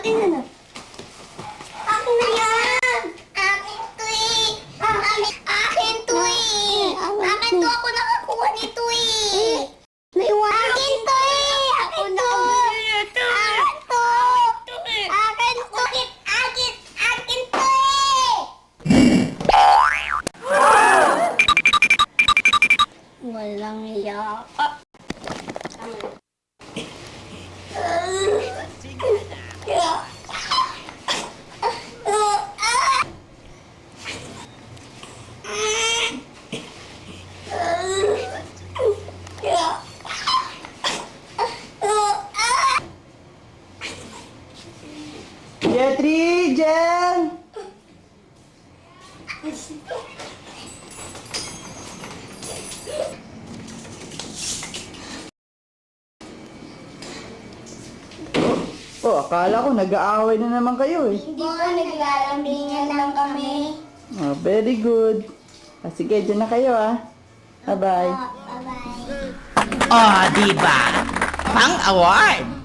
Akin na na. Akin na yan! Akin to eh! Akin to eh! Akin to! Ako nakakuha nito eh! Naiwan! Akin to eh! Akin to! Akin to! Akin to! Akin to eh! Walang iya. Jetri, Jen! Oh, akala ko nag-aaway na naman kayo eh. Hindi po, naglalambingan lang kami. Oh, very good. Ah, sige, dyan na kayo ah. Bye-bye. Bye-bye. Oh, diba? Pang award!